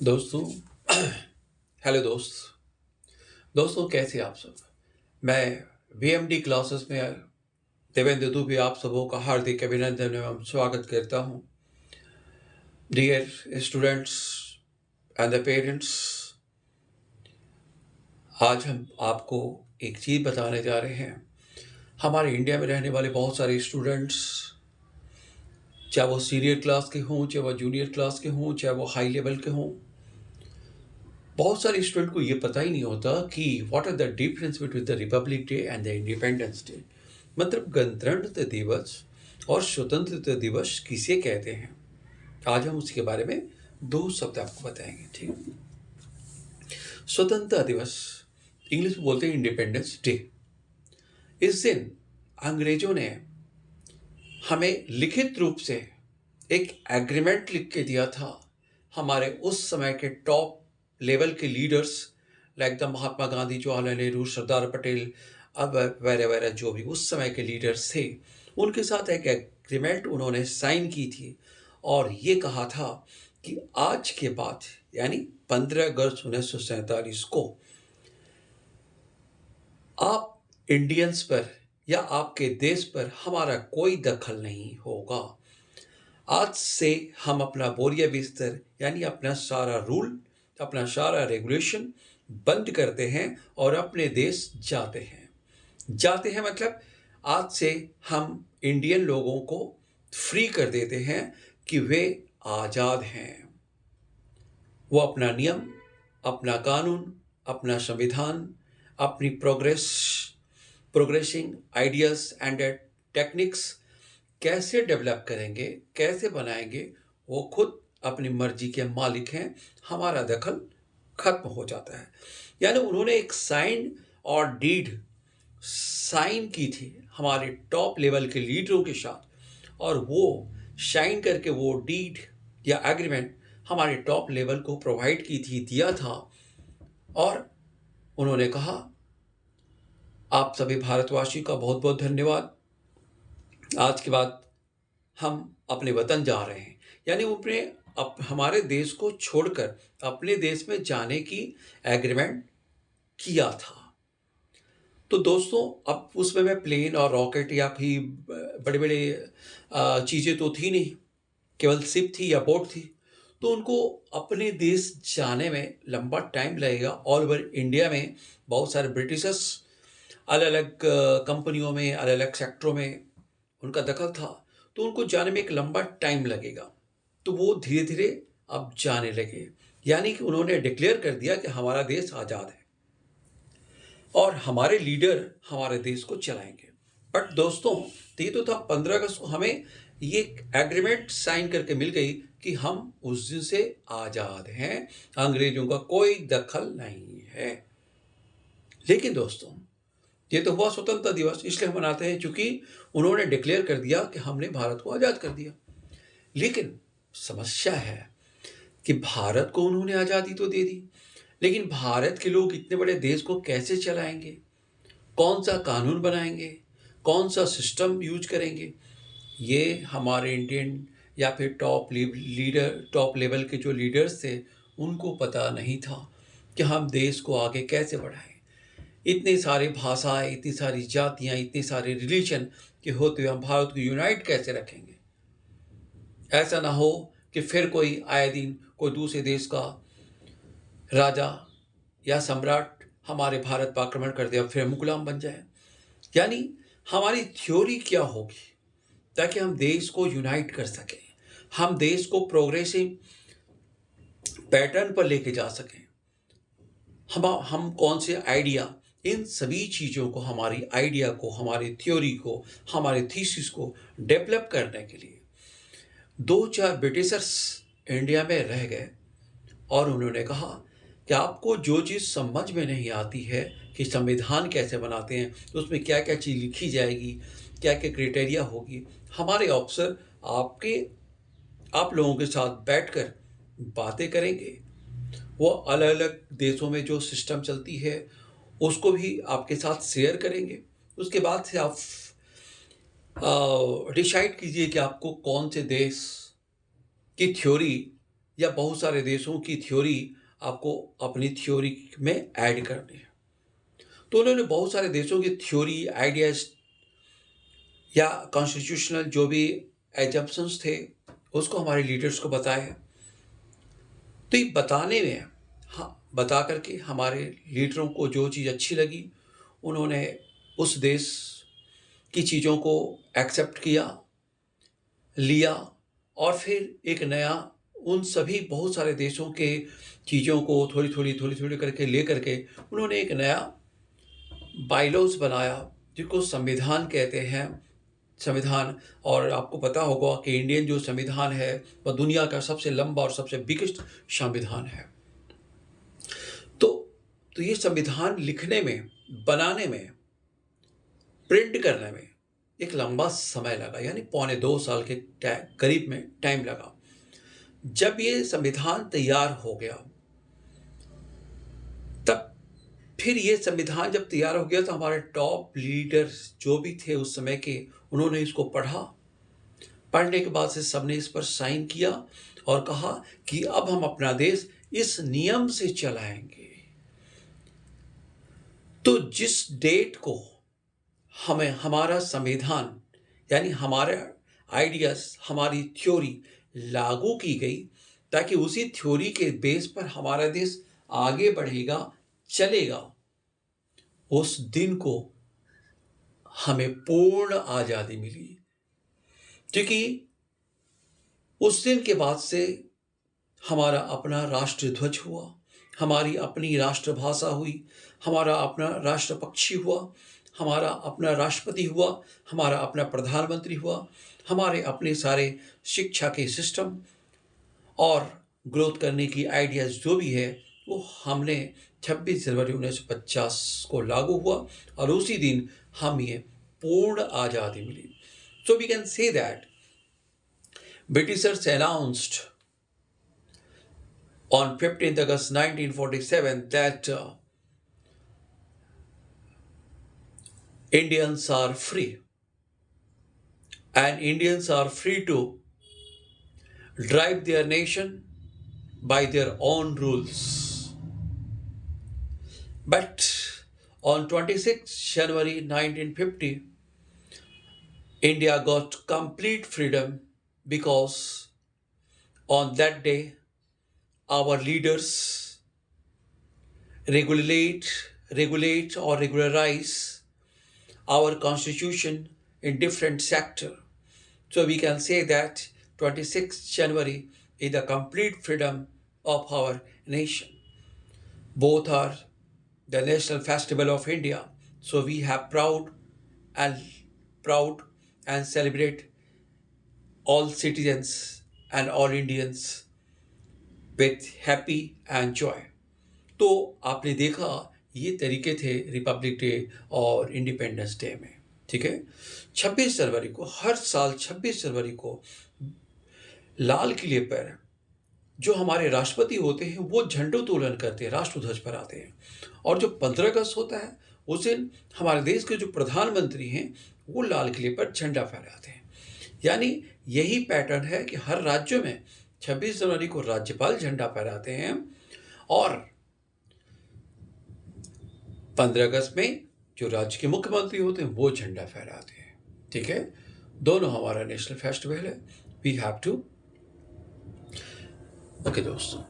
दोस्तों हेलो दोस्तों कैसे आप सब। मैं वीएमडी क्लासेस में देवेंद्र दुबे आप सबों का हार्दिक अभिनंदन एवं स्वागत करता हूं। Dear students and the parents, आज हम आपको एक चीज़ बताने जा रहे हैं। हमारे इंडिया में रहने वाले बहुत सारे स्टूडेंट्स, चाहे वो सीनियर क्लास के हों, चाहे वो जूनियर क्लास के हों, चाहे वो हाई लेवल के हों, बहुत सारे स्टूडेंट को ये पता ही नहीं होता कि what are the difference between the republic day and the independence day. मतलब गणतंत्र दिवस और स्वतंत्रता दिवस किसे कहते हैं। आज हम उसके बारे में दो शब्द आपको बताएंगे। ठीक, स्वतंत्रता दिवस इंग्लिश में बोलते हैं इंडिपेंडेंस डे। इस दिन अंग्रेजों ने हमें लिखित रूप से एक एग्रीमेंट लिख के दिया था। हमारे उस समय के टॉप लेवल के leaders like the Mahatma Gandhi, Jawaharlal Nehru, Sardar Patel, अब वगैरह वगैरह जो भी उस समय के लीडर्स थे, उनके साथ एक एग्रीमेंट उन्होंने साइन की थी और ये कहा था कि आज के बाद यानी 15 अगस्त 1947 को आप इंडियंस पर या आपके देश पर हमारा कोई दखल नहीं होगा। आज से हम अपना बोरिया बिस्तर यानी अपना सारा रूल, अपना सारा रेगुलेशन बंद करते हैं और अपने देश जाते हैं मतलब आज से हम इंडियन लोगों को फ्री कर देते हैं कि वे आज़ाद हैं। वो अपना नियम, अपना कानून, अपना संविधान, अपनी प्रोग्रेसिंग आइडियाज़ एंड टेक्निक्स कैसे डेवलप करेंगे, कैसे बनाएंगे, वो खुद अपनी मर्जी के मालिक हैं। हमारा दखल खत्म हो जाता है। यानी उन्होंने एक साइन और डीड साइन की थी हमारे टॉप लेवल के लीडरों के साथ और वो साइन करके वो डीड या एग्रीमेंट हमारे टॉप लेवल को प्रोवाइड की थी, दिया था और उन्होंने कहा आप सभी भारतवासी का बहुत बहुत धन्यवाद। आज के बाद हम अपने वतन जा रहे हैं। यानी उन्होंने हमारे देश को छोड़कर अपने देश में जाने की एग्रीमेंट किया था। तो दोस्तों अब उसमें में प्लेन और रॉकेट या भी बड़े बड़े चीज़ें तो थी नहीं, केवल शिप थी या बोट थी। तो उनको अपने देश जाने में लंबा टाइम लगेगा। ऑल ओवर इंडिया में बहुत सारे ब्रिटिशर्स अलग अलग कंपनियों में, अलग अलग सेक्टरों में उनका दखल था, तो उनको जाने में एक लंबा टाइम लगेगा। तो वो धीरे धीरे अब जाने लगे। यानी कि उन्होंने डिक्लेयर कर दिया कि हमारा देश आज़ाद है और हमारे लीडर हमारे देश को चलाएंगे। बट दोस्तों ये तो था 15 अगस्त को हमें ये एग्रीमेंट साइन करके मिल गई कि हम उस दिन से आज़ाद हैं, अंग्रेजों का कोई दखल नहीं है। लेकिन दोस्तों ये तो हुआ स्वतंत्रता दिवस, इसलिए हम मनाते हैं क्योंकि उन्होंने डिक्लेयर कर दिया कि हमने भारत को आज़ाद कर दिया। लेकिन समस्या है कि भारत को उन्होंने आज़ादी तो दे दी, लेकिन भारत के लोग इतने बड़े देश को कैसे चलाएंगे, कौन सा कानून बनाएंगे, कौन सा सिस्टम यूज करेंगे, ये हमारे इंडियन या फिर टॉप लेवल के जो लीडर्स थे उनको पता नहीं था कि हम देश को आगे कैसे बढ़ाएं। इतनी सारी भाषाएं, इतनी सारी जातियां, इतने सारे रिलीजन के होते हुए हम भारत को यूनाइट कैसे रखेंगे। ऐसा ना हो कि फिर कोई आए दिन कोई दूसरे देश का राजा या सम्राट हमारे भारत पर आक्रमण कर दे और फिर हम गुलाम बन जाए। यानी हमारी थ्योरी क्या होगी ताकि हम देश को यूनाइट कर सकें, हम देश को प्रोग्रेसिव पैटर्न पर लेके जा सकें। हम कौन से आइडिया, इन सभी चीज़ों को, हमारी आइडिया को, हमारी थ्योरी को, हमारे थीसिस को डेवलप करने के लिए 2-4 ब्रिटिशर्स इंडिया में रह गए और उन्होंने कहा कि आपको जो चीज़ समझ में नहीं आती है कि संविधान कैसे बनाते हैं, तो उसमें क्या क्या चीज़ लिखी जाएगी, क्या क्या क्राइटेरिया होगी, हमारे ऑफिसर आप लोगों के साथ बैठकर बातें करेंगे। वो अलग अलग देशों में जो सिस्टम चलती है उसको भी आपके साथ शेयर करेंगे। उसके बाद से आप डिसाइड कीजिए कि आपको कौन से देश की थ्योरी या बहुत सारे देशों की थ्योरी आपको अपनी थ्योरी में ऐड करनी है। तो उन्होंने बहुत सारे देशों की थ्योरी, आइडियाज या कॉन्स्टिट्यूशनल जो भी एजम्पशंस थे उसको हमारे लीडर्स को बताया। तो ये बताने में, हाँ, बता करके हमारे लीडरों को जो चीज़ अच्छी लगी उन्होंने उस देश की चीज़ों को एक्सेप्ट किया, लिया, और फिर एक नया उन सभी बहुत सारे देशों के चीज़ों को थोड़ी थोड़ी करके ले करके उन्होंने एक नया बायलॉज बनाया जिसको संविधान कहते हैं। संविधान, और आपको पता होगा कि इंडियन जो संविधान है वह दुनिया का सबसे लंबा और सबसे बिगेस्ट संविधान है। तो ये संविधान लिखने में, बनाने में, प्रिंट करने में एक लंबा समय लगा, यानी 2.25 साल के करीब में टाइम लगा। जब ये संविधान तैयार हो गया, तब फिर ये संविधान जब तैयार हो गया तो हमारे टॉप लीडर्स जो भी थे उस समय के, उन्होंने इसको पढ़ा। पढ़ने के बाद से सबने इस पर साइन किया और कहा कि अब हम अपना देश इस नियम से चलाएंगे। तो जिस डेट को हमें हमारा संविधान, यानी हमारे आइडियाज, हमारी थ्योरी लागू की गई, ताकि उसी थ्योरी के बेस पर हमारा देश आगे बढ़ेगा, चलेगा, उस दिन को हमें पूर्ण आज़ादी मिली। क्योंकि उस दिन के बाद से हमारा अपना राष्ट्रध्वज हुआ, हमारी अपनी राष्ट्रभाषा हुई, हमारा अपना राष्ट्र पक्षी हुआ, हमारा अपना राष्ट्रपति हुआ, हमारा अपना प्रधानमंत्री हुआ, हमारे अपने सारे शिक्षा के सिस्टम और ग्रोथ करने की आइडियाज़ जो भी है वो हमने 26 जनवरी 1950 को लागू हुआ और उसी दिन हम ये पूर्ण आज़ादी मिली। So we can say that Britishers announced on 15th August 1947 that Indians are free, and Indians are free to drive their nation by their own rules. But on 26th January 1950, India got complete freedom because on that day our leaders regulate or regularize our constitution in different sector. So we can say that 26th January is the complete freedom of our nation. Both are the national festival of India. So we have proud and celebrate all citizens and all Indians with happy and joy. तो आपने देखा ये तरीके थे Republic day और independence day में, ठीक है। 26 जनवरी को, हर साल 26 जनवरी को लाल किले पर जो हमारे राष्ट्रपति होते हैं वो झंडोत्तोलन करते हैं, राष्ट्रध्वज फहराते हैं। और जो 15 अगस्त होता है उस दिन हमारे देश के जो प्रधानमंत्री हैं वो लाल किले पर झंडा फहराते हैं। यानी यही पैटर्न है कि हर राज्य में 26 जनवरी को राज्यपाल झंडा फहराते हैं और 15 अगस्त में जो राज्य के मुख्यमंत्री होते हैं वो झंडा फहराते हैं, ठीक है। दोनों हमारा नेशनल फेस्टिवल है। वी हैव टू, ओके दोस्तों।